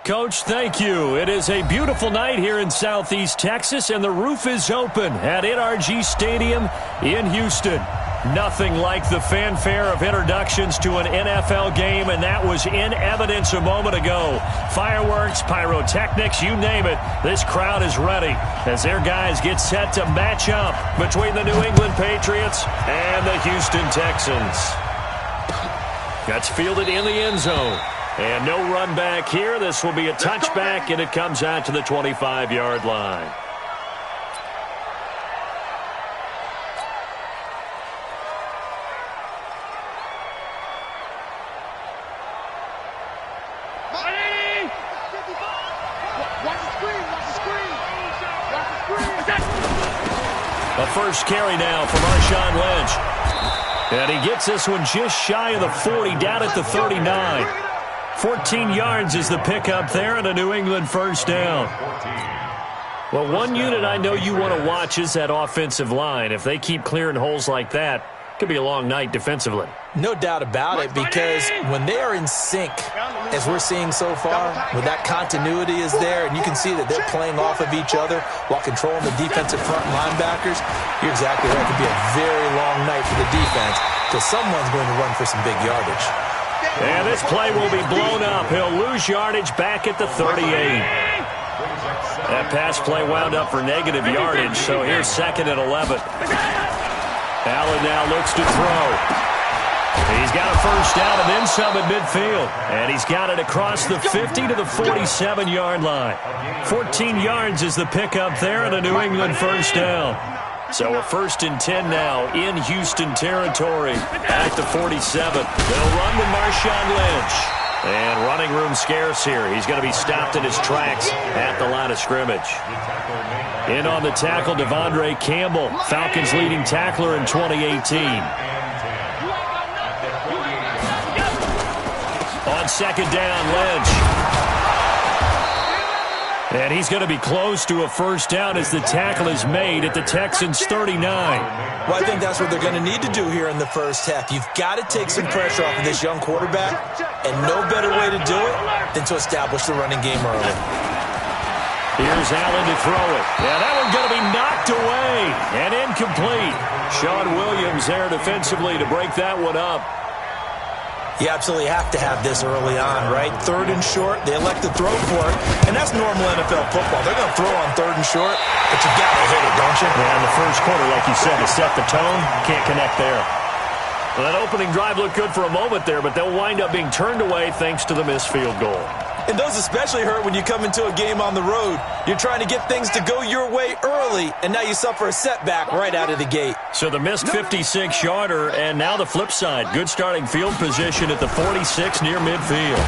Coach, thank you. It is a beautiful night here in Southeast Texas, and the roof is open at NRG Stadium in Houston. Nothing like the fanfare of introductions to an NFL game, and that was in evidence a moment ago. Fireworks, pyrotechnics, you name it. This crowd is ready as their guys get set to match up between the New England Patriots and the Houston Texans. That's fielded in the end zone. And no run back here. This will be a touchback, and it comes out to the 25-yard line. A first carry now for Marshawn Lynch. And he gets this one just shy of the 40, down at the 39. 14 yards is the pickup there, and a New England first down. Well, one unit I know you want to watch is that offensive line. If they keep clearing holes like that, it could be a long night defensively. No doubt about it, because when they are in sync, as we're seeing so far, when that continuity is there, and you can see that they're playing off of each other while controlling the defensive front linebackers, you're exactly right. It could be a very long night for the defense, because someone's going to run for some big yardage. And this play will be blown up. He'll lose yardage back at the 38. That pass play wound up for negative yardage, so here's second and 11. Allen now looks to throw. He's got a first down and then some at midfield. And he's got it across the 50 to the 47-yard line. 14 yards is the pickup there, and a New England first down. So a first and 10 now in Houston territory at the 47. They'll run with Marshawn Lynch. And running room scarce here. He's going to be stopped in his tracks at the line of scrimmage. In on the tackle, Devondre Campbell, Falcons leading tackler in 2018. On second down, Lynch. And he's going to be close to a first down as the tackle is made at the Texans' 39. Well, I think that's what they're going to need to do here in the first half. You've got to take some pressure off of this young quarterback, and no better way to do it than to establish the running game early. Here's Allen to throw it. Yeah, that one's going to be knocked away and incomplete. Sean Williams there defensively to break that one up. You absolutely have to have this early on, right? Third and short, they elect to throw for it, and that's normal NFL football. They're going to throw on third and short, but you got to hit it, don't you? Yeah, in the first quarter, like you said, to set the tone, can't connect there. Well, that opening drive looked good for a moment there, but they'll wind up being turned away thanks to the missed field goal. And those especially hurt when you come into a game on the road. You're trying to get things to go your way early, and now you suffer a setback right out of the gate. So the missed 56-yarder, and now the flip side. Good starting field position at the 46 near midfield.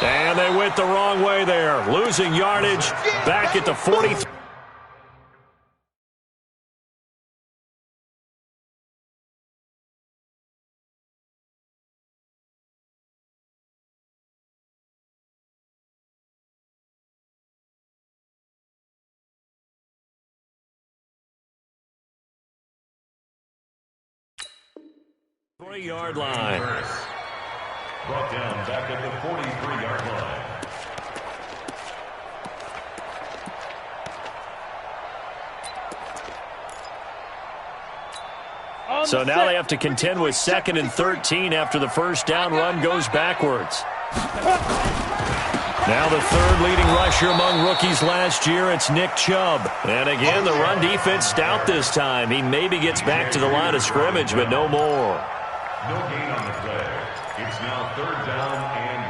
And they went the wrong way there. Losing yardage back at the 43. Yard line. Brought down back at the 43-yard line. So now they have to contend with second and 13 after the first down run goes backwards. Now the third leading rusher among rookies last year, it's Nick Chubb. And again, the run defense stout this time. He maybe gets back to the line of scrimmage, but no more. No gain on the play. It's now third down and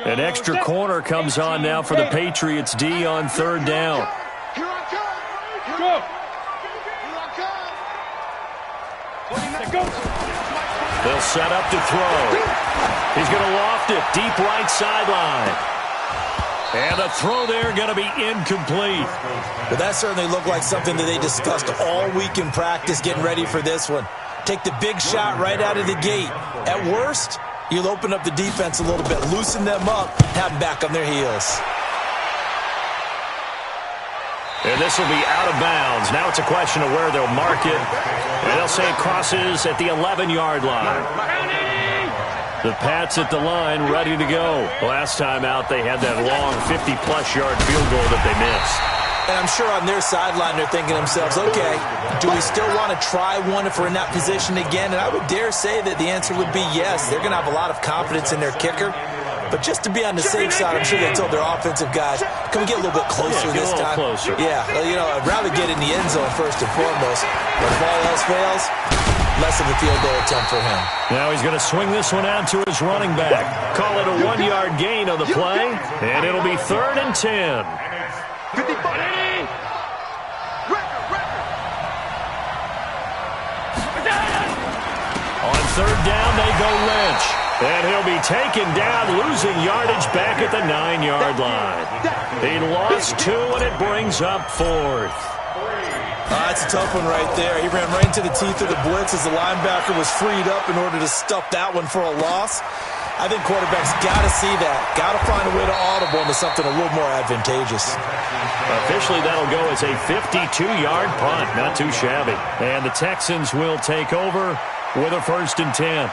long. An extra corner comes on now for the Patriots D on third down. Here I come. Go. They'll set up to throw. He's going to loft it deep right sideline. And the throw there going to be incomplete. Well, that certainly looked like something that they discussed all week in practice getting ready for this one. Take the big shot right out of the gate. At worst, you'll open up the defense a little bit, loosen them up, have them back on their heels. And this will be out of bounds. Now it's a question of where they'll mark it. And they'll say it crosses at the 11-yard line. The Pats at the line, ready to go. Last time out, they had that long 50-plus yard field goal that they missed. And I'm sure on their sideline they're thinking to themselves, okay, do we still want to try one if we're in that position again? And I would dare say that the answer would be yes. They're going to have a lot of confidence in their kicker. But just to be on the safe side, I'm sure they told their offensive guys, can we get a little bit closer this time? Closer. Yeah, you know, I'd rather get in the end zone first and foremost. But if all else fails, less of a field goal attempt for him. Now he's going to swing this one out to his running back. Call it a 1-yard gain on the play, and it'll be 3rd and 10. On 3rd down, they go Lynch. And he'll be taken down, losing yardage back at the 9-yard line. He lost 2, and it brings up 4th. That's a tough one right there. He ran right into the teeth of the blitz as the linebacker was freed up in order to stuff that one for a loss. I think quarterbacks got to see that. Got to find a way to audible into something a little more advantageous. Officially, that'll go as a 52-yard punt. Not too shabby. And the Texans will take over with a 1st and 10.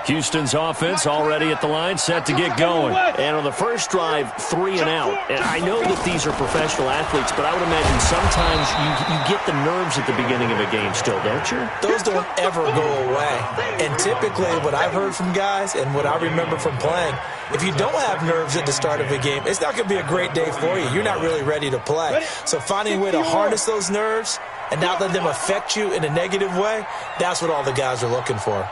Houston's offense already at the line, set to get going. And on the first drive, 3 and out. And I know that these are professional athletes, but I would imagine sometimes you get the nerves at the beginning of a game still, don't you? Those don't ever go away. And typically what I've heard from guys and what I remember from playing, if you don't have nerves at the start of a game, it's not going to be a great day for you. You're not really ready to play. So finding a way to harness those nerves and not let them affect you in a negative way, that's what all the guys are looking for.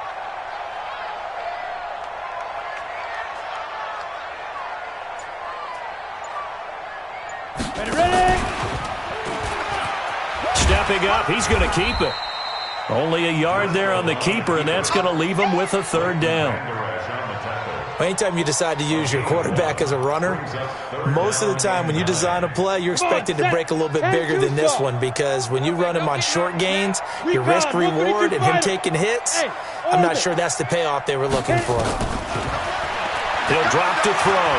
Stepping up, he's going to keep it. Only a yard there on the keeper, and that's going to leave him with a 3rd down. Anytime you decide to use your quarterback as a runner, most of the time when you design a play, you're expected to break a little bit bigger than this one, because when you run him on short gains, your risk-reward and him taking hits, I'm not sure that's the payoff they were looking for. He'll drop to throw.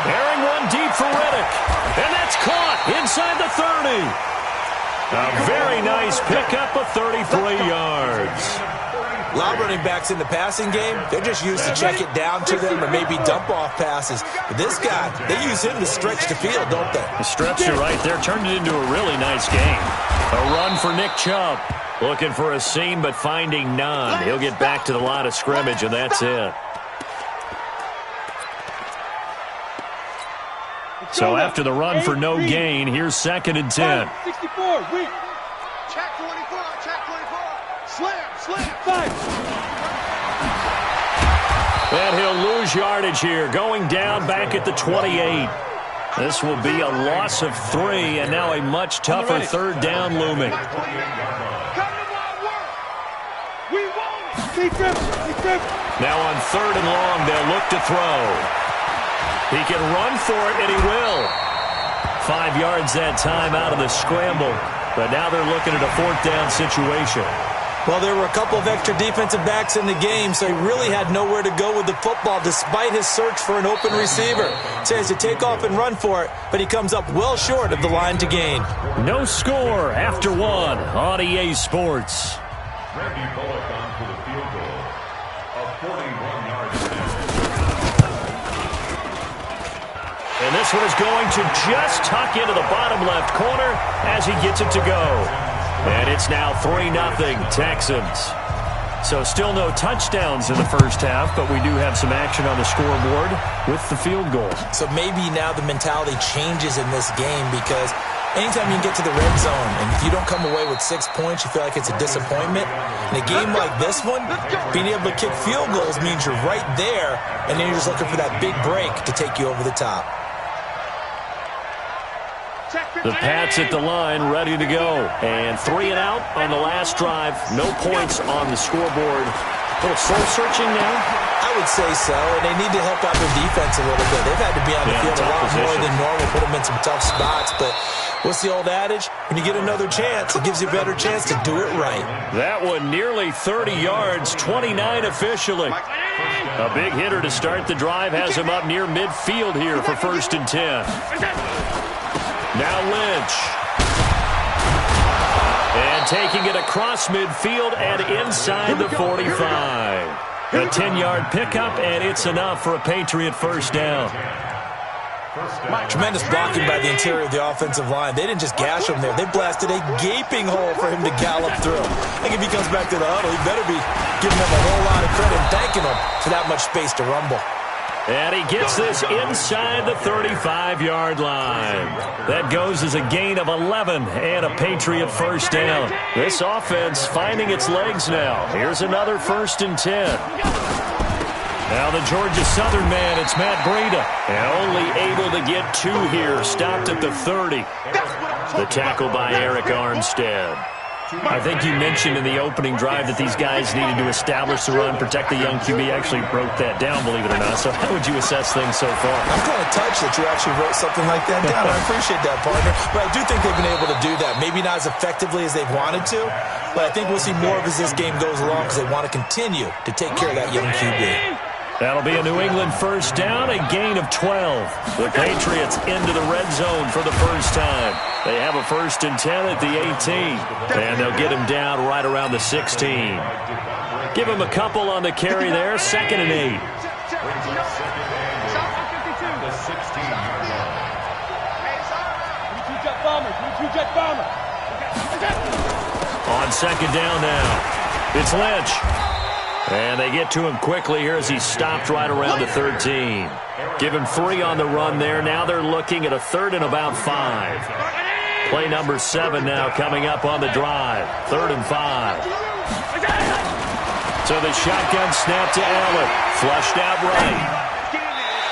Airing one deep for Riddick. And that's caught inside the 30. A very nice pickup of 33 yards. A lot of running backs in the passing game, they're just used to check it down to them or maybe dump-off passes. But this guy, they use him to stretch the field, don't they? The stretch you right there turned it into a really nice game. A run for Nick Chubb. Looking for a seam, but finding none. He'll get back to the line of scrimmage, and that's it. So after the run for no gain, here's 2nd and 10. 64, weak. Check 24, check 24. Slam, 5. And he'll lose yardage here, going down back at the 28. This will be a loss of 3, and now a much tougher 3rd down looming. Now on 3rd and long, they'll look to throw. He can run for it, and he will. 5 yards that time out of the scramble. But now they're looking at a 4th down situation. Well, there were a couple of extra defensive backs in the game, so he really had nowhere to go with the football despite his search for an open receiver. So he has to take off and run for it, but he comes up well short of the line to gain. No score after 1 on EA Sports. Randy Bullock on for the field goal. A 41-yard attempt. And this one is going to just tuck into the bottom left corner as he gets it to go. And it's now 3-0 Texans. So still no touchdowns in the first half, but we do have some action on the scoreboard with the field goal. So maybe now the mentality changes in this game, because anytime you can get to the red zone and if you don't come away with 6 points, you feel like it's a disappointment. In a game like this one, being able to kick field goals means you're right there, and then you're just looking for that big break to take you over the top. The Pats at the line, ready to go. And 3 and out on the last drive. No points on the scoreboard A little soul-searching now? I would say so, and they need to help out their defense a little bit. They've had to be on the field a lot more than normal, put them in some tough spots. But what's the old adage? When you get another chance, it gives you a better chance to do it right. That one nearly 30 yards, 29 officially. A big hitter to start the drive has him up near midfield here for 1st and 10. Now Lynch. And taking it across midfield and inside the 45. A 10-yard pickup, and it's enough for a Patriot first down. Tremendous blocking by the interior of the offensive line. They didn't just gash him there. They blasted a gaping hole for him to gallop through. I think if he comes back to the huddle, he better be giving them a whole lot of credit and thanking them for that much space to rumble. And he gets this inside the 35-yard line. That goes as a gain of 11 and a Patriot first down. This offense finding its legs now. Here's another 1st and 10. Now the Georgia Southern man, it's Matt Breida. And only able to get 2 here, stopped at the 30. The tackle by Eric Armstead. I think you mentioned in the opening drive that these guys needed to establish the run, protect the young QB. Actually wrote that down, believe it or not. So how would you assess things so far? I'm kind of touched that you actually wrote something like that down. I appreciate that, partner. But I do think they've been able to do that. Maybe not as effectively as they've wanted to, but I think we'll see more of as this game goes along because they want to continue to take care of that young QB. That'll be a New England first down, a gain of 12. The Patriots into the red zone for the first time. They have a 1st and 10 at the 18. And they'll get him down right around the 16. Give him a couple on the carry there, 2nd and 8. On 2nd down now, it's Lynch. And they get to him quickly here as he's stopped right around the 13. Give him 3 on the run there. Now they're looking at a 3rd and about 5. Play number 7 now coming up on the drive. 3rd and 5. So the shotgun snap to Allen. Flushed out right.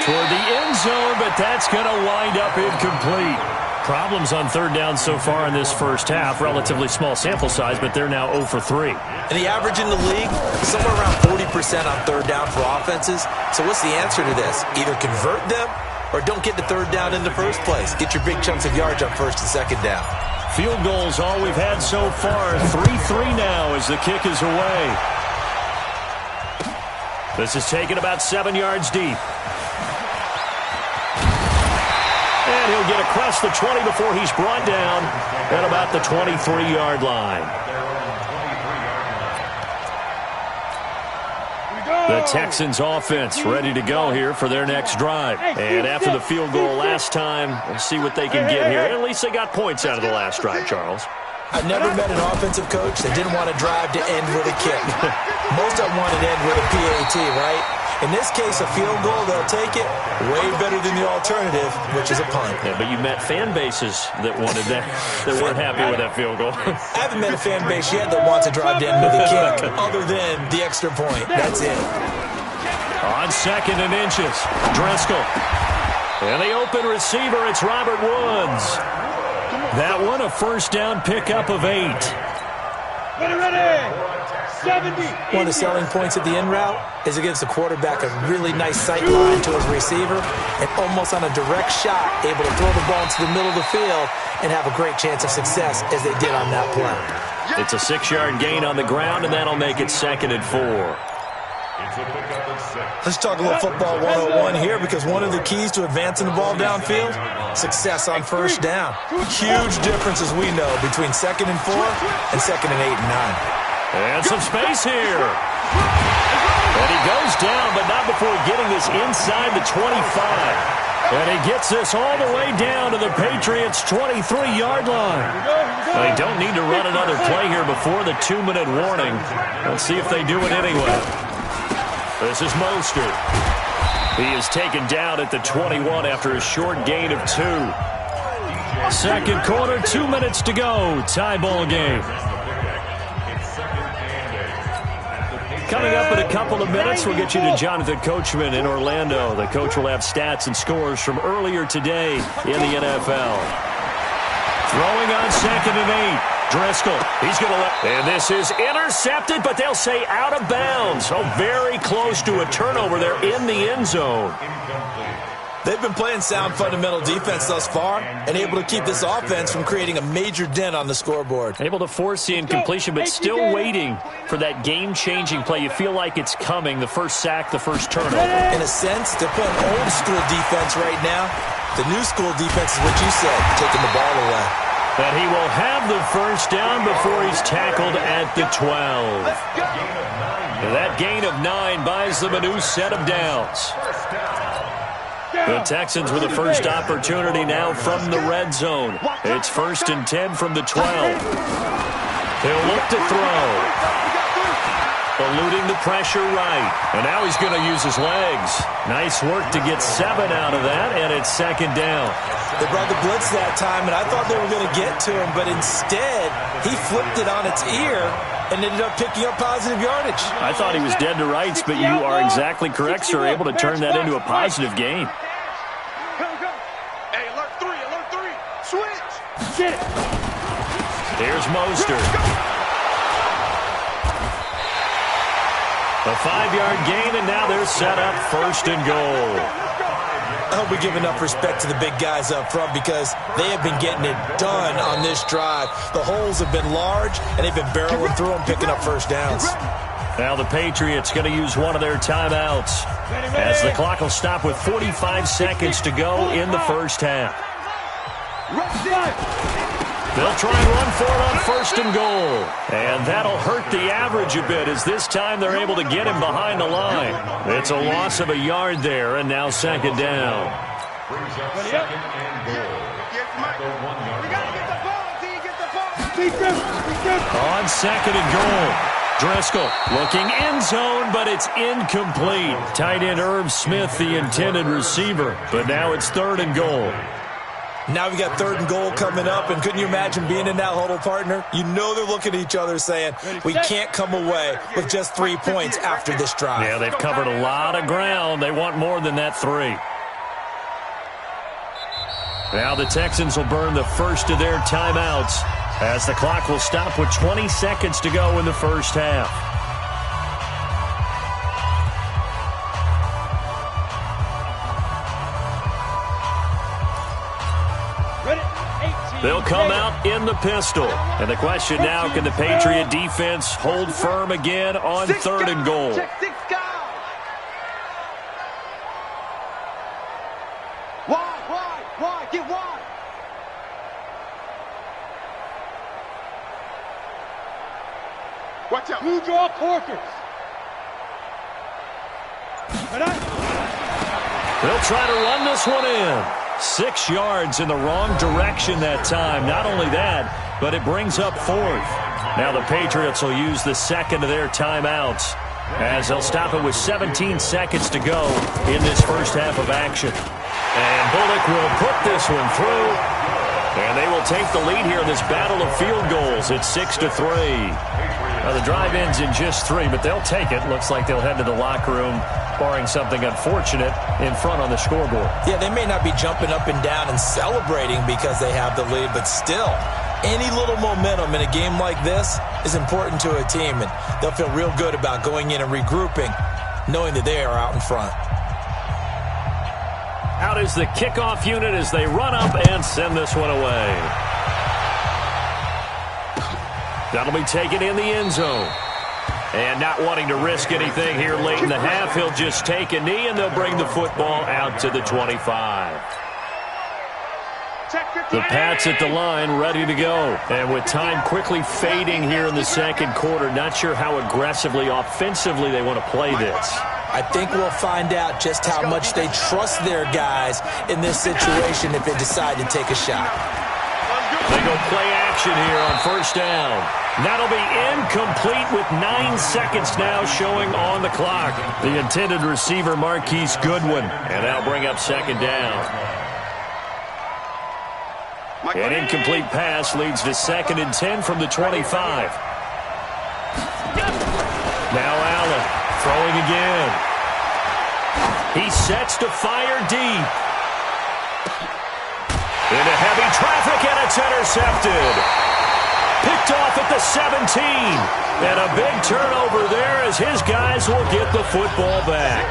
Toward the end zone, but that's going to wind up incomplete. Problems on 3rd down so far in this first half. Relatively small sample size, but they're now 0 for 3. And the average in the league, somewhere around 40% on 3rd down for offenses. So what's the answer to this? Either convert them or don't get to 3rd down in the first place. Get your big chunks of yards on 1st and 2nd down. Field goals all we've had so far. 3-3 now as the kick is away. This is taken about 7 yards deep. And he'll get across the 20 before he's brought down at about the 23-yard line. The Texans offense ready to go here for their next drive. And after the field goal last time, we'll see what they can get here. At least they got points out of the last drive, Charles. I've never met an offensive coach that didn't want to drive to end with a kick. Most of them want to end with a PAT, right? In this case, a field goal, they'll take it. Way better than the alternative, which is a punt. Yeah, but you met fan bases that wanted that, that weren't happy with that field goal. I haven't met a fan base yet that wants to drive to end with a kick, other than the extra point. That's it. On 2nd and inches, Driscoll. And the open receiver, it's Robert Woods. That one, a 1st down pickup of 8. Ready. 70. One of the selling points of the in route is it gives the quarterback a really nice sight line to his receiver and almost on a direct shot able to throw the ball into the middle of the field and have a great chance of success as they did on that play. It's a 6-yard gain on the ground, and that'll make it 2nd and 4. Let's talk a little football 101 here because one of the keys to advancing the ball downfield, success on 1st down. Huge difference, as we know, between 2nd and 4 and 2nd and 8 and 9. And some space here. And he goes down, but not before getting this inside the 25. And he gets this all the way down to the Patriots' 23-yard line. They don't need to run another play here before the 2-minute warning. Let's see if they do it anyway. This is Mostert. He is taken down at the 21 after a short gain of 2. 2nd quarter, 2 minutes to go. Tie ball game. Coming up in a couple of minutes, we'll get you to Jonathan Coachman in Orlando. The coach will have stats and scores from earlier today in the NFL. Throwing on 2nd and 8. Driscoll, he's going to let... And this is intercepted, but they'll say out of bounds. So very close to a turnover there in the end zone. They've been playing sound fundamental defense thus far and able to keep this offense from creating a major dent on the scoreboard. Able to force the incompletion, but still waiting for that game-changing play. You feel like it's coming, the first sack, the first turnover. In a sense, they're playing old-school defense right now. The new school defense is what you said, taking the ball away. And he will have the first down before he's tackled at the 12. And that gain of 9 buys them a new set of downs. The Texans with the first opportunity now from the red zone. It's 1st and 10 from the 12. He'll look to throw. Eluding the pressure right. And now he's going to use his legs. Nice work to get 7 out of that, and it's 2nd down. They brought the blitz that time, and I thought they were going to get to him, but instead he flipped it on its ear and ended up picking up positive yardage. I thought he was dead to rights, but you are exactly correct, sir. Able to turn that into a positive gain. Hey, alert 3, switch. Get it. Here's Mostert. A 5-yard gain, and now they're set up 1st and goal. I hope we give enough respect to the big guys up front because they have been getting it done on this drive. The holes have been large, and they've been barreling through them, picking up first downs. Now the Patriots going to use one of their timeouts as the clock will stop with 45 seconds to go in the first half. They'll try and run for it on 1st and goal. And that'll hurt the average a bit as this time they're able to get him behind the line. It's a loss of a yard there, and now 2nd down. Brings up 2nd and goal. The 1-yard line. On 2nd and goal. Driscoll looking end zone, but it's incomplete. Tight end Irv Smith, the intended receiver. But now it's 3rd and goal. Now we got 3rd and goal coming up, and couldn't you imagine being in that huddle, partner? You know they're looking at each other saying, we can't come away with just 3 points after this drive. Yeah, they've covered a lot of ground. They want more than that 3. Now the Texans will burn the first of their timeouts as the clock will stop with 20 seconds to go in the first half. They'll come out in the pistol. And the question now, can the Patriot defense hold firm again on 3rd and goal? Check 6 guys. Wide, get wide. Watch out. Blue draw corkers. They'll try to run this one in. 6 yards in the wrong direction that time. Not only that, but it brings up 4th. Now the Patriots will use the 2nd of their timeouts as they'll stop it with 17 seconds to go in this first half of action. And Bullock will put this one through. And they will take the lead here in this battle of field goals. It's 6-3. Now the drive ends in just 3, but they'll take it. Looks like they'll head to the locker room, barring something unfortunate, in front on the scoreboard. Yeah, they may not be jumping up and down and celebrating because they have the lead, but still, any little momentum in a game like this is important to a team, and they'll feel real good about going in and regrouping, knowing that they are out in front. Out is the kickoff unit as they run up and send this one away. That'll be taken in the end zone. And not wanting to risk anything here late in the half, he'll just take a knee, and they'll bring the football out to the 25. The Pats at the line, ready to go. And with time quickly fading here in the second quarter, not sure how aggressively, offensively they want to play this. I think we'll find out just how much they trust their guys in this situation if they decide to take a shot. They go play action here on 1st down. That'll be incomplete with 9 seconds now showing on the clock. The intended receiver, Marquise Goodwin. And that'll bring up 2nd down. An incomplete pass leads to 2nd and 10 from the 25. Now Allen throwing again. He sets to fire deep. Into heavy traffic, and it's intercepted. Picked off at the 17. And a big turnover there as his guys will get the football back.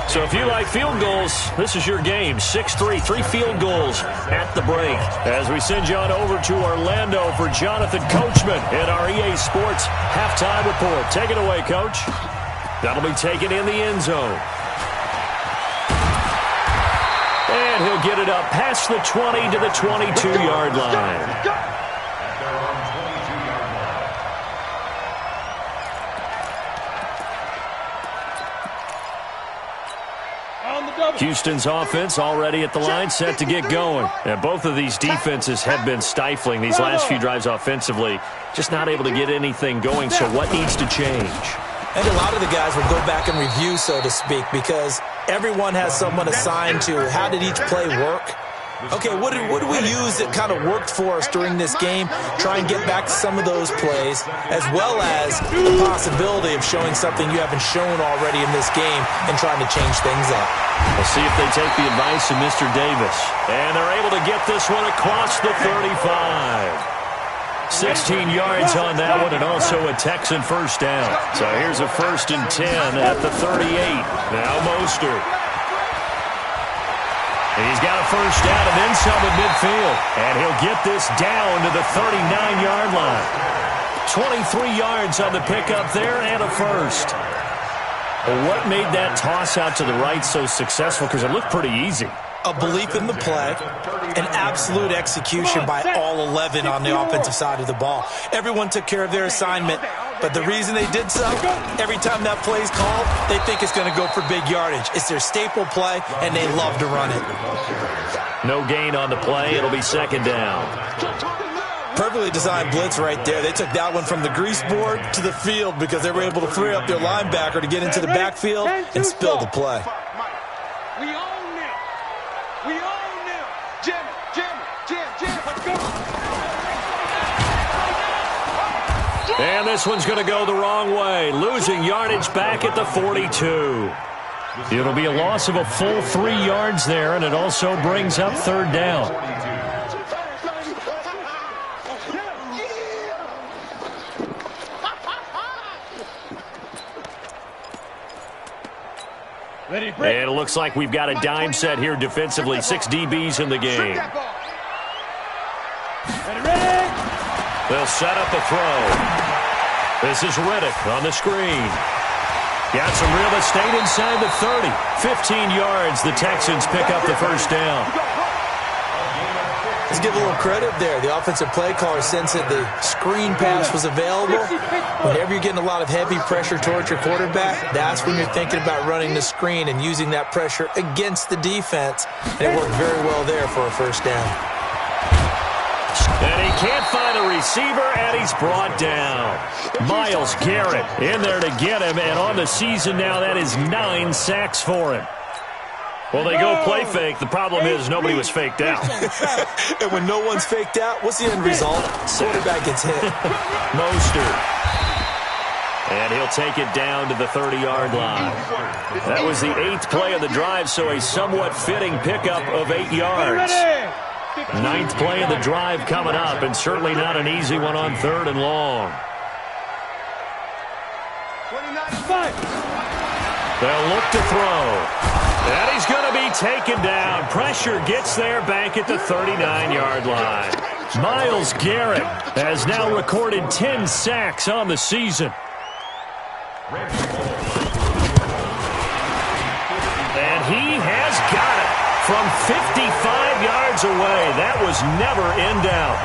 So if you like field goals, this is your game. 6-3, 3 field goals at the break. As we send you on over to Orlando for Jonathan Coachman in our EA Sports halftime report. Take it away, Coach. That'll be taken in the end zone. And he'll get it up past the 20 to the 22-yard line. Houston's offense already at the line, set to get going. And both of these defenses have been stifling these last few drives offensively. Just not able to get anything going, so what needs to change? And a lot of the guys will go back and review, so to speak, because everyone has someone assigned to how did each play work. Okay, what did we use that kind of worked for us during this game? Try and get back to some of those plays, as well as the possibility of showing something you haven't shown already in this game and trying to change things up. We'll see if they take the advice of Mr. Davis. And they're able to get this one across the 35. 16 yards on that one, and also a Texan first down. So here's a 1st and 10 at the 38. Now Mostert. He's got a first down and then some at midfield. And he'll get this down to the 39-yard line. 23 yards on the pickup there and a first. Well, what made that toss out to the right so successful? Because it looked pretty easy. A belief in the play, an absolute execution by all 11 on the offensive side of the ball. Everyone took care of their assignment, but the reason they did so, every time that play is called, they think it's going to go for big yardage. It's their staple play, and they love to run it. No gain on the play. It'll be 2nd down. Perfectly designed blitz right there. They took that one from the grease board to the field because they were able to free up their linebacker to get into the backfield and spill the play. We own them. We own them. Jim. Let's go. And this one's going to go the wrong way. Losing yardage back at the 42. It'll be a loss of a full 3 yards there, and it also brings up 3rd down. And it looks like we've got a dime set here defensively. 6 DBs in the game. They'll set up a throw. This is Reddick on the screen. Got some real estate inside the 30. 15 yards. The Texans pick up the first down. Let's give a little credit there. The offensive play caller sensed that the screen pass was available. Whenever you're getting a lot of heavy pressure towards your quarterback, that's when you're thinking about running the screen and using that pressure against the defense. And it worked very well there for a first down. And he can't find a receiver, and he's brought down. Myles Garrett in there to get him, and on the season now, that is 9 sacks for him. Well, they go play fake. The problem is nobody was faked out. And when no one's faked out, what's the end result? Quarterback gets hit. Mostert. And he'll take it down to the 30-yard line. That was the 8th play of the drive, so a somewhat fitting pickup of 8 yards. 9th play of the drive coming up, and certainly not an easy one on 3rd and long. They'll look to throw. And he's going to be taken down. Pressure gets there back at the 39-yard line. Myles Garrett has now recorded 10 sacks on the season. And he has got it from 55 yards away. That was never in doubt.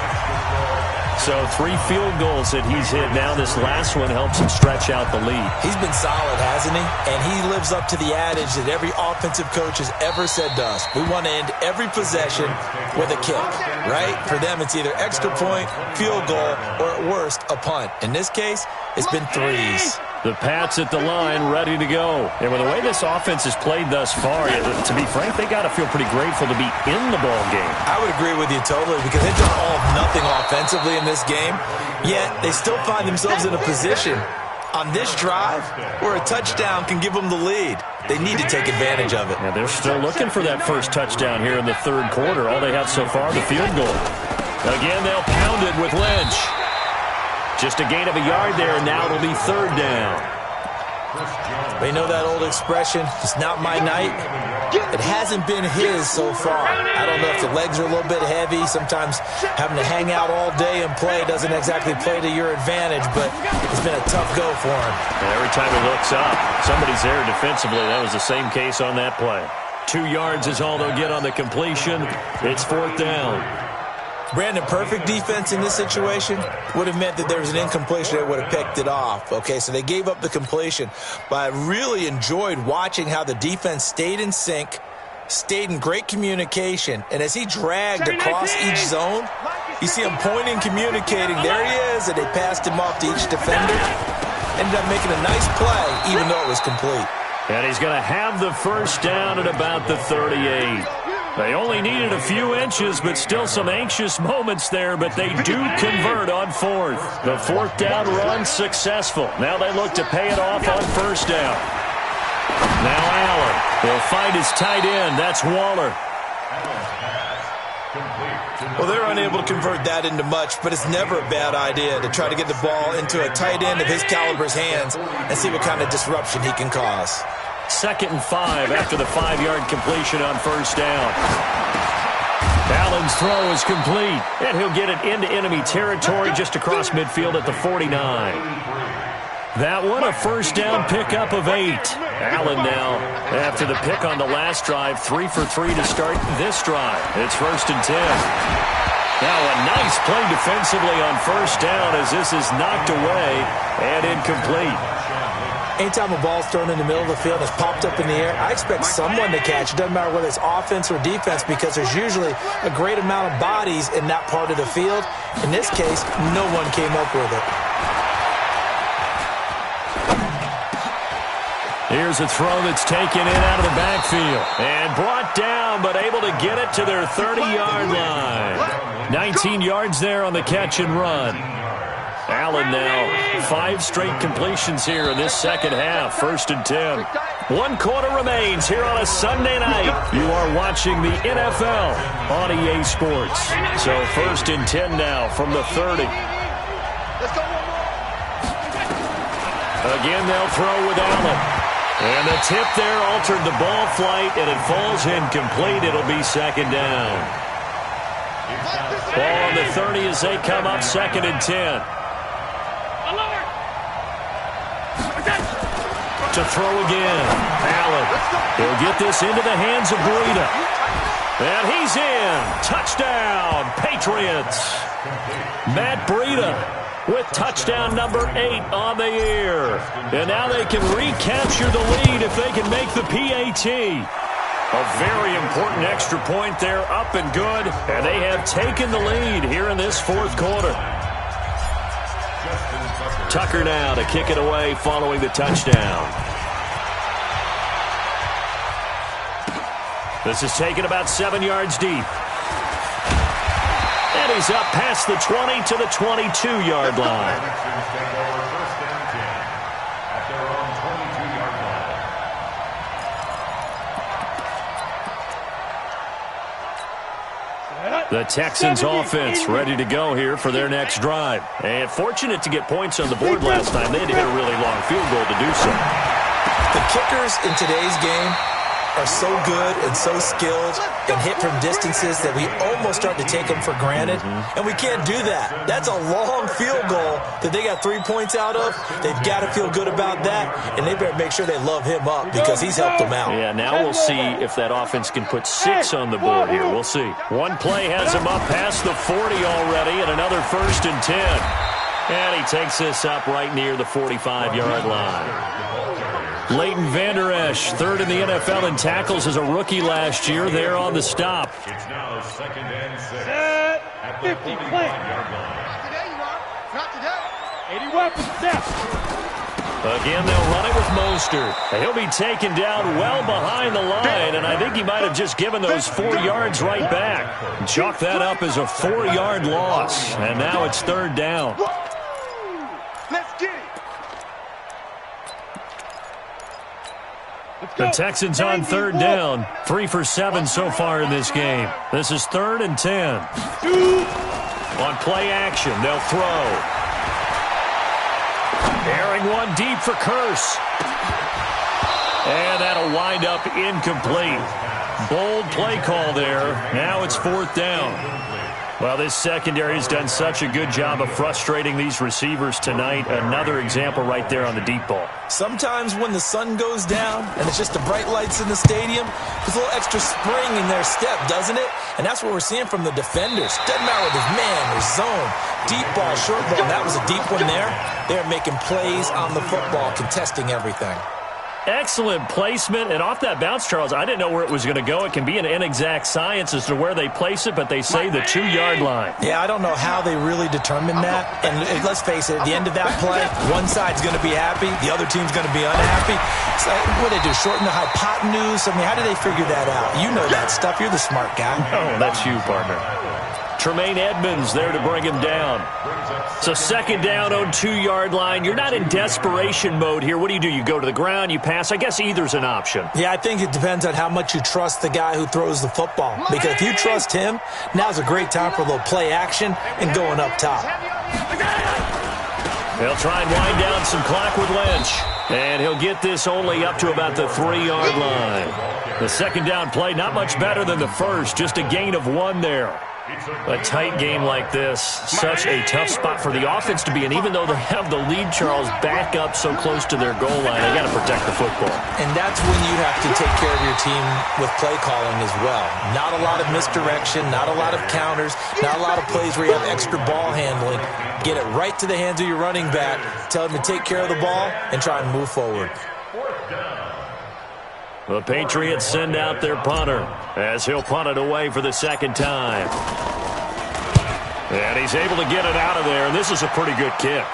So 3 field goals that he's hit now. This last one helps him stretch out the lead. He's been solid, hasn't he? And he lives up to the adage that every offensive coach has ever said to us. We want to end every possession with a kick, right? For them, it's either extra point, field goal, or at worst, a punt. In this case, it's been 3s. The Pats at the line, ready to go. And with the way this offense has played thus far, to be frank, they got to feel pretty grateful to be in the ball game. I would agree with you totally, because they've done all of nothing offensively in this game, yet they still find themselves in a position on this drive where a touchdown can give them the lead. They need to take advantage of it. Yeah, they're still looking for that first touchdown here in the 3rd quarter. All they have so far, the field goal. Again, they'll pound it with Lynch. Just a gain of a yard there, and now it'll be third down. They know that old expression, it's not my night. It hasn't been his so far. I don't know if the legs are a little bit heavy. Sometimes having to hang out all day and play doesn't exactly play to your advantage, but it's been a tough go for him. And every time he looks up, somebody's there defensively. That was the same case on that play. 2 yards is all they'll get on the completion. It's fourth down. Brandon, perfect defense in this situation would have meant that there was an incompletion that would have picked it off. Okay, so they gave up the completion. But I really enjoyed watching how the defense stayed in sync, stayed in great communication. And as he dragged across each zone, you see him pointing, communicating. There he is, and they passed him off to each defender. Ended up making a nice play, even though it was complete. And he's going to have the first down at about the 38. They only needed a few inches, but still some anxious moments there, but they do convert on fourth. The fourth down run successful. Now they look to pay it off on first down. Now Allen will find his tight end. That's Waller. Well, they're unable to convert that into much, but it's never a bad idea to try to get the ball into a tight end of his caliber's hands and see what kind of disruption he can cause. 2nd and 5 after the 5-yard completion on first down. Allen's throw is complete, and he'll get it into enemy territory just across midfield at the 49. That one, a first down pickup of 8. Allen now, after the pick on the last drive, 3 for 3 to start this drive. It's 1st and 10. Now a nice play defensively on first down as this is knocked away and incomplete. Anytime a ball's thrown in the middle of the field and it's popped up in the air, I expect someone to catch. It doesn't matter whether it's offense or defense because there's usually a great amount of bodies in that part of the field. In this case, no one came up with it. Here's a throw that's taken in out of the backfield and brought down, but able to get it to their 30-yard line. 19 yards there on the catch and run. Allen now 5 straight completions here in this second half. 1st and 10. 1 quarter remains here on a Sunday night. You are watching the NFL on EA Sports. So 1st and 10 now from the 30. Again, they'll throw with Allen. And the tip there altered the ball flight, and it falls incomplete. It'll be 2nd down. Ball on the 30 as they come up 2nd and 10. To throw again. Allen. He'll get this into the hands of Breida. And he's in. Touchdown, Patriots. Matt Breida with touchdown number 8 on the year. And now they can recapture the lead if they can make the PAT. A very important extra point there, up and good. And they have taken the lead here in this 4th quarter. Tucker now to kick it away following the touchdown. This is taken about 7 yards deep. And he's up past the 20 to the 22-yard line. The Texans offense ready to go here for their next drive. And fortunate to get points on the board last time. They had to hit a really long field goal to do so. The kickers in today's game are so good and so skilled and hit from distances that we almost start to take them for granted. And we can't do that. That's a long field goal that they got 3 points out of. They've got to feel good about that, and they better make sure they love him up because he's helped them out. Yeah, now we'll see if that offense can put 6 on the board here. We'll see. One play has him up past the 40 already, and another 1st and 10. And he takes this up right near the 45-yard line. Leighton Vander Esch, 3rd in the NFL in tackles as a rookie last year. There on the stop. It's now 2nd and 6. Set. At the 50, play. 45-yard line. Not today, you are. Not today. 80 weapons, step. Again, they'll run it with Mostert. He'll be taken down well behind the line, and I think he might have just given those 4 yards right back. Chalk that up as a 4-yard loss, and now it's 3rd down. Let's get it. The Texans on 3rd down. 3 for 7 so far in this game. This is 3rd and 10. On play action, they'll throw. Airing one deep for Curse. And that'll wind up incomplete. Bold play call there. Now it's 4th down. Well, this secondary has done such a good job of frustrating these receivers tonight. Another example right there on the deep ball. Sometimes when the sun goes down and it's just the bright lights in the stadium, there's a little extra spring in their step, doesn't it? And that's what we're seeing from the defenders. Doesn't matter whether it's man or zone, deep ball, short ball. That was a deep one there. They're making plays on the football, contesting everything. Excellent placement, and off that bounce, Charles, I didn't know where it was going to go. It can be an inexact science as to where they place it, but they say the 2-yard line. Yeah, I don't know how they really determined that. And let's face it, at the end of that play, one side's going to be happy, the other team's going to be unhappy. So what do they do, shorten the hypotenuse? I mean, how do they figure that out? You know that stuff. You're the smart guy. Oh, that's you, partner. Tremaine Edmonds there to bring him down. So 2nd down on 2-yard line. You're not in desperation mode here. What do? You go to the ground, you pass. I guess either's an option. Yeah, I think it depends on how much you trust the guy who throws the football. Because if you trust him, now's a great time for a little play action and going up top. They'll try and wind down some clock with Lynch. And he'll get this only up to about the 3-yard line. The 2nd down play, not much better than the first. Just a gain of 1 there. A tight game like this, such a tough spot for the offense to be in. Even though they have the lead, Charles, back up so close to their goal line, they got to protect the football. And that's when you have to take care of your team with play calling as well. Not a lot of misdirection, not a lot of counters, not a lot of plays where you have extra ball handling. Get it right to the hands of your running back, tell him to take care of the ball, and try and move forward. The Patriots send out their punter as he'll punt it away for the 2nd time. And he's able to get it out of there, and this is a pretty good kick.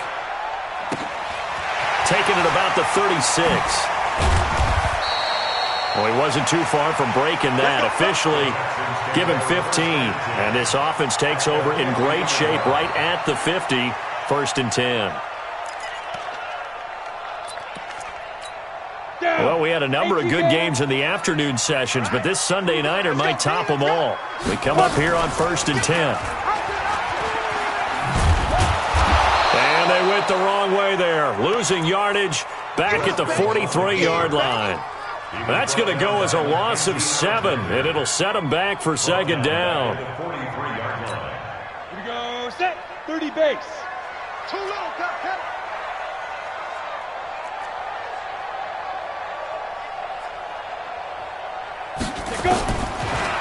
Taking it about the 36. Well, he wasn't too far from breaking that. Officially given 15. And this offense takes over in great shape right at the 50. 1st and 10. Well, we had a number of good games in the afternoon sessions, but this Sunday nighter might top them all. We come up here on 1st and 10. And they went the wrong way there, losing yardage back at the 43-yard line. That's going to go as a loss of 7, and it'll set them back for 2nd down. Here we go, set, 30 base. Too low, cut.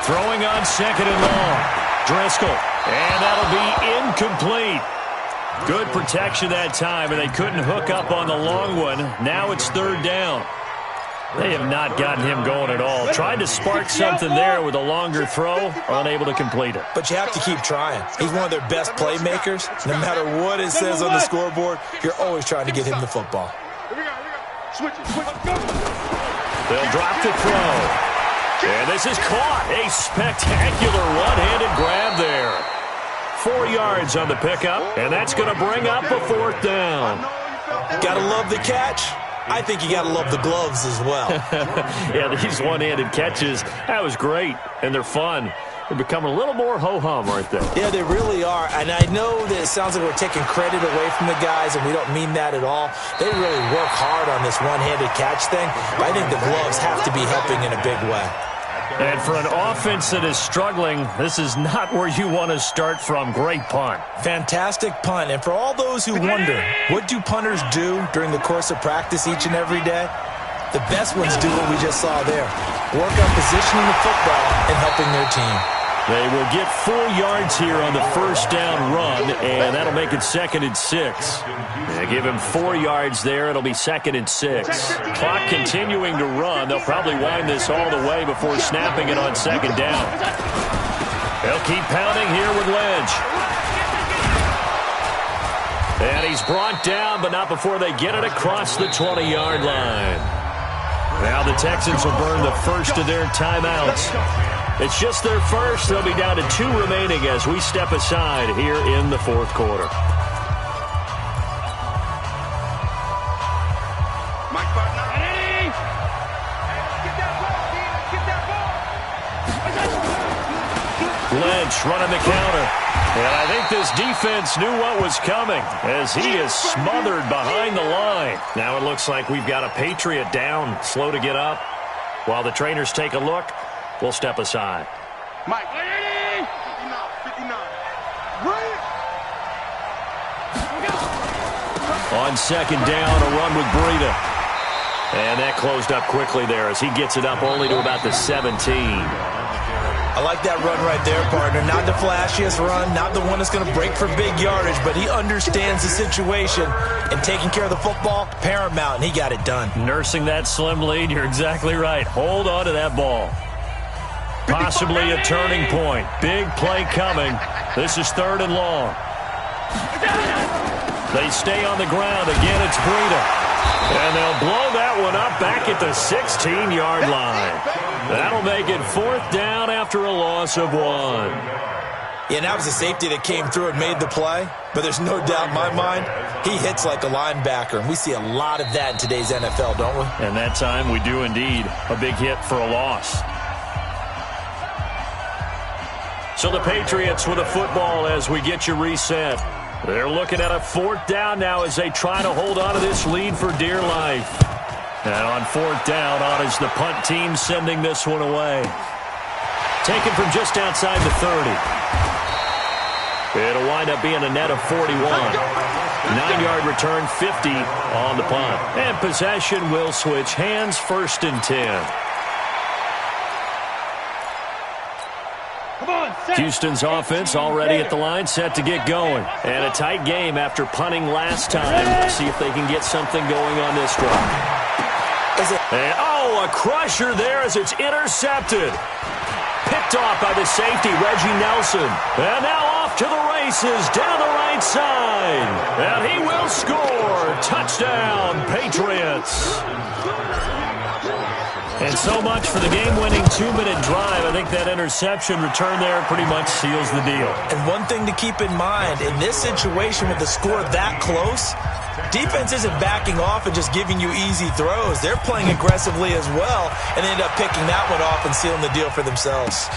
Throwing on 2nd and long. Driscoll. And that'll be incomplete. Good protection that time, and they couldn't hook up on the long one. Now it's 3rd down. They have not gotten him going at all. Tried to spark something there with a longer throw, unable to complete it. But you have to keep trying. He's one of their best playmakers. No matter what it says on the scoreboard, you're always trying to get him the football. Here we go. Switch it, go. They'll drop the throw. And this is caught. A spectacular one-handed grab there. 4 yards on the pickup, and that's going to bring up a 4th down. Gotta love the catch. I think you gotta love the gloves as well. Yeah, these one-handed catches, that was great, and they're fun. They become a little more ho-hum, aren't they? Yeah, they really are. And I know that it sounds like we're taking credit away from the guys, and we don't mean that at all. They really work hard on this one-handed catch thing, but I think the gloves have to be helping in a big way. And for an offense that is struggling, this is not where you want to start from. Great punt. Fantastic punt. And for all those who wonder, what do punters do during the course of practice each and every day? The best ones do what we just saw there. Work on positioning the football and helping their team. They will get 4 yards here on the 1st down run, and that'll make it 2nd and 6. They give him 4 yards there. It'll be 2nd and 6. Clock continuing to run. They'll probably wind this all the way before snapping it on 2nd down. They'll keep pounding here with Lynch. And he's brought down, but not before they get it across the 20-yard line. Now the Texans will burn the first of their timeouts. It's just their first. They'll be down to 2 remaining as we step aside here in the 4th quarter. Mike Barton, Eddie! Get that ball, get that ball! Lynch running the counter. And I think this defense knew what was coming as he is smothered behind the line. Now it looks like we've got a Patriot down, slow to get up. While the trainers take a look, we'll step aside. Mike. 59. On second down, a run with Breida. And that closed up quickly there as he gets it up only to about the 17. I like that run right there, partner. Not the flashiest run, not the one that's going to break for big yardage, but he understands the situation, and taking care of the football, paramount, and he got it done. Nursing that slim lead, you're exactly right. Hold on to that ball. Possibly a turning point. Big play coming. This is 3rd and long. They stay on the ground. Again, it's Breida. And they'll blow that one up back at the 16-yard line. That'll make it 4th down after a loss of 1. Yeah, and that was a safety that came through and made the play. But there's no doubt in my mind, he hits like a linebacker. And we see a lot of that in today's NFL, don't we? And that time we do indeed. A big hit for a loss. So the Patriots with a football as we get you reset. They're looking at a 4th down now as they try to hold on to this lead for dear life. And on 4th down, on is the punt team sending this one away. Taken from just outside the 30. It'll wind up being a net of 41. 9-yard return, 50 on the punt. And possession will switch hands, 1st and 10. Houston's offense already at the line, set to get going. And a tight game after punting last time. See if they can get something going on this drive. And, a crusher there as it's intercepted. Picked off by the safety, Reggie Nelson. And now off to the races down the right side. And he will score. Touchdown, Patriots. And so much for the game-winning 2-minute drive. I think that interception return there pretty much seals the deal. And one thing to keep in mind, in this situation with the score that close, defense isn't backing off and just giving you easy throws. They're playing aggressively as well, and they end up picking that one off and sealing the deal for themselves.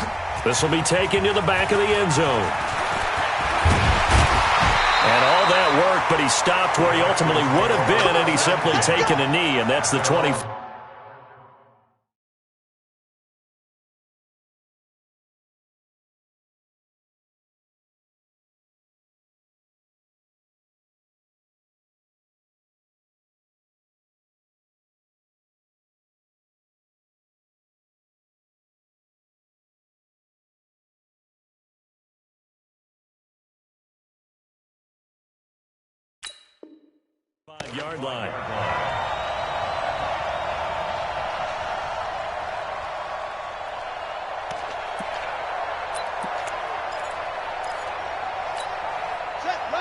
This will be taken to the back of the end zone. And all that work, but he stopped where he ultimately would have been, and he's simply taken a knee, and that's the 20. Yard line.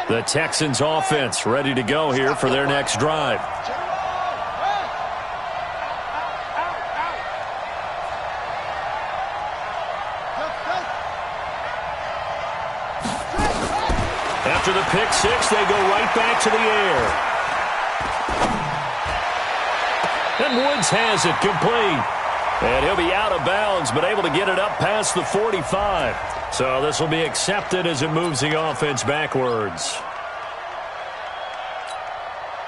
The Texans offense ready to go here for their next drive. After the pick six, they go right back to the air. And Woods has it complete. And he'll be out of bounds, but able to get it up past the 45. So this will be accepted as it moves the offense backwards.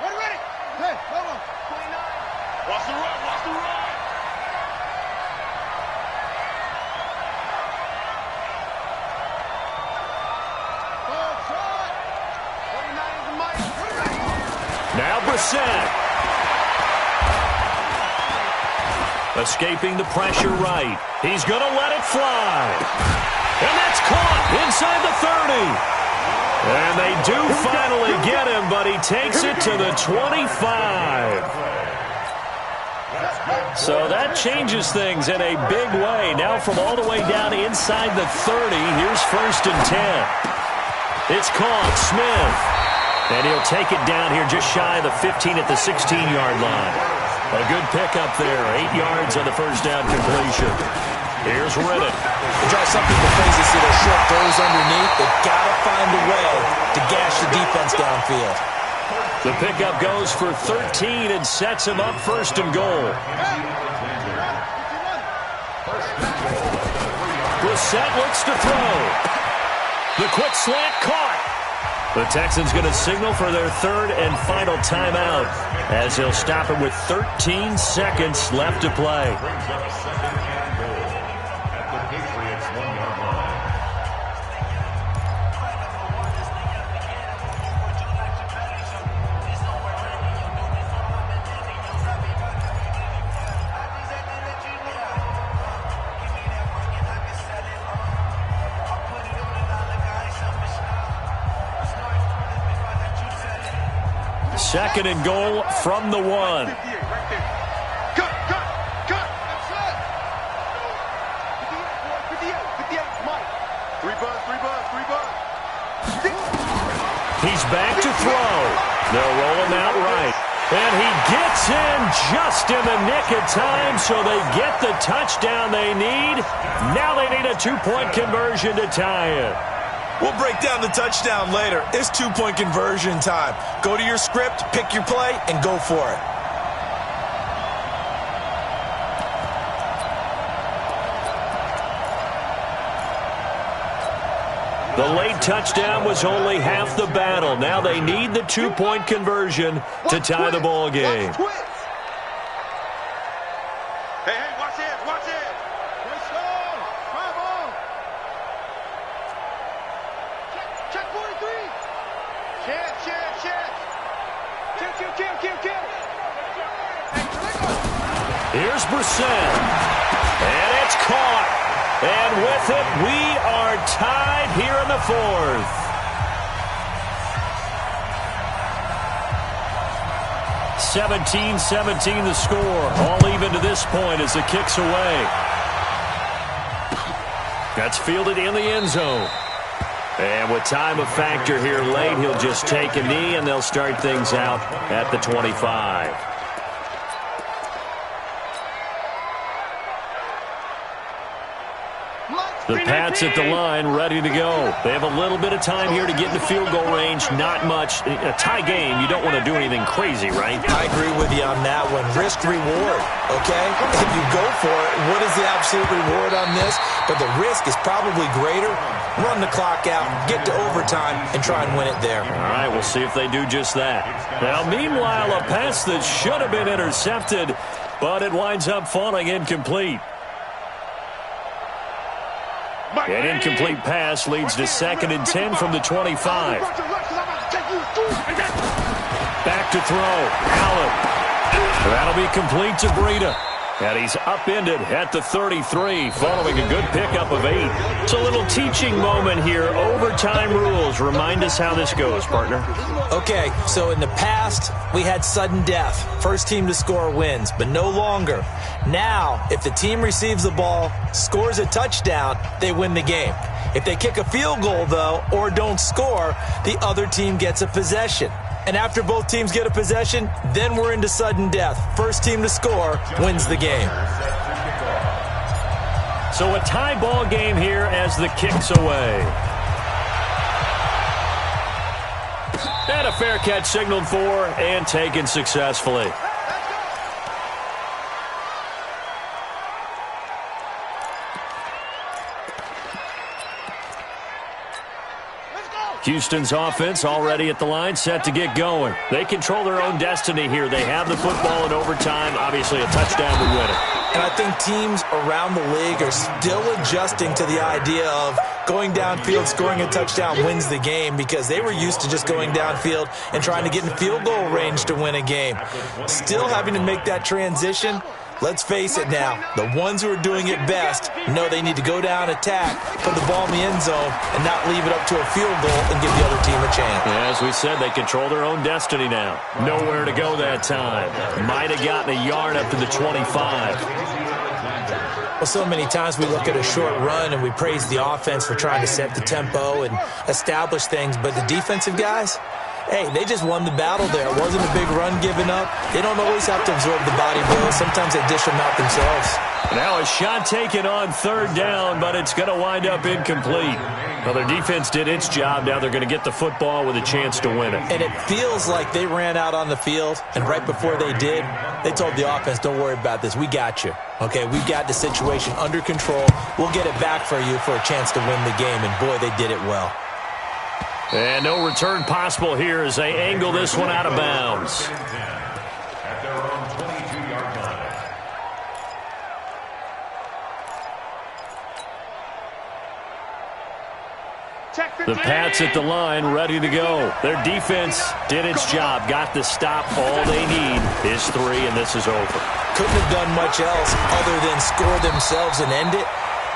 Ready. Hey, come on. 29. Watch the run. Ball shot. 29 is the mic. Now Brissett. Escaping the pressure right. He's going to let it fly. And that's caught inside the 30. And they do finally get him, but he takes it to the 25. So that changes things in a big way. Now from all the way down inside the 30, here's 1st and 10. It's caught, Smith. And he'll take it down here just shy of the 15 at the 16-yard line. A good pickup there. 8 yards on the first down completion. Here's Riddick. They drive some people crazy, see those short throws underneath. They've got to find a way to gash the defense downfield. The pickup goes for 13 and sets him up 1st and goal. Brissett looks to throw. The quick slant caught. The Texans going to signal for their third and final timeout as he'll stop it with 13 seconds left to play. Brings up second and goal at the Patriots 1-yard line. Second and goal from the 1. Right there. Cut. That's it. 58, Mike. Three buzz. He's back to throw. They'll roll him out right. And he gets in just in the nick of time, so they get the touchdown they need. Now they need a two-point conversion to tie it. We'll break down the touchdown later. It's two-point conversion time. Go to your script, pick your play, and go for it. The late touchdown was only half the battle. Now they need the two-point conversion to tie the ball game. Hey, watch it. Let's go. Come on. Check 43. Check. Kill. Here's Brissett. And it's caught. And with it, we are tied here in the fourth. (17-17) the score. All even to this point as the kick's away. That's fielded in the end zone. And with time a factor here late, he'll just take a knee, and they'll start things out at the 25. The Pats at the line, ready to go. They have a little bit of time here to get into field goal range. Not much. A tie game, you don't want to do anything crazy, right? I agree with you on that one. Risk reward, okay? If you go for it, what is the absolute reward on this? But the risk is probably greater. Run the clock out, get to overtime, and try and win it there. All right, we'll see if they do just that. Now, meanwhile, a pass that should have been intercepted, but it winds up falling incomplete. An incomplete pass leads to 2nd and 10 from the 25. Back to throw. Allen. That'll be complete to Breida. And he's upended at the 33 following a good pickup of 8. It's a little teaching moment here. Overtime rules. Remind us how this goes, partner. Okay, so in the past, we had sudden death. First team to score wins, but no longer. Now, if the team receives the ball, scores a touchdown, they win the game. If they kick a field goal, though, or don't score, the other team gets a possession. And after both teams get a possession, then we're into sudden death. First team to score wins the game. So a tie ball game here as the kick's away. And a fair catch signaled for and taken successfully. Houston's offense already at the line, set to get going. They control their own destiny here. They have the football in overtime. Obviously, a touchdown would win it. And I think teams around the league are still adjusting to the idea of going downfield, scoring a touchdown wins the game, because they were used to just going downfield and trying to get in field goal range to win a game. Still having to make that transition. Let's face it now, the ones who are doing it best know they need to go down, attack, put the ball in the end zone, and not leave it up to a field goal and give the other team a chance. As we said, they control their own destiny now. Nowhere to go that time. Might have gotten a yard up to the 25. Well, so many times we look at a short run and we praise the offense for trying to set the tempo and establish things, but the defensive guys, hey, they just won the battle there. It wasn't a big run given up. They don't always have to absorb the body blows. Sometimes they dish them out themselves. Now a shot taken on third down, but it's going to wind up incomplete. Well, their defense did its job. Now they're going to get the football with a chance to win it. And it feels like they ran out on the field, and right before they did, they told the offense, don't worry about this. We got you. Okay, we've got the situation under control. We'll get it back for you for a chance to win the game. And, boy, they did it well. And no return possible here as they angle this one out of bounds. At their own 22-yard line. The Pats at the line, ready to go. Their defense did its job, got the stop. All they need is 3, and this is over. Couldn't have done much else other than score themselves and end it.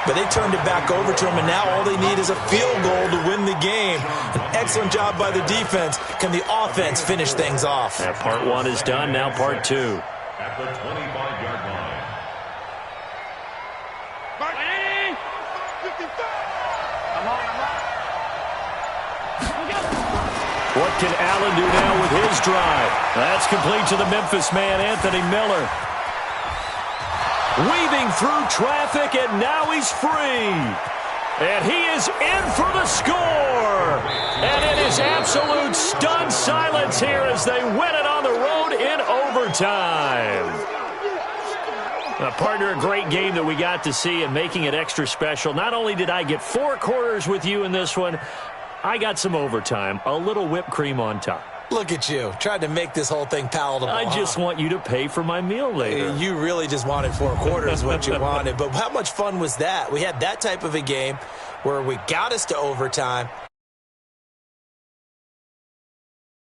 But they turned it back over to them, and now all they need is a field goal to win the game. An excellent job by the defense. Can the offense finish things off? That part 1 is done, now part 2. At the 25-yard line. What can Allen do now with his drive? That's complete to the Memphis man, Anthony Miller. Weaving through traffic, and now he's free. And he is in for the score. And it is absolute stunned silence here as they win it on the road in overtime. Partner, a great game that we got to see and making it extra special. Not only did I get 4 quarters with you in this one, I got some overtime, a little whipped cream on top. Look at you, tried to make this whole thing palatable. I just want you to pay for my meal later. You really just wanted 4 quarters what you wanted. But how much fun was that? We had that type of a game where we got us to overtime,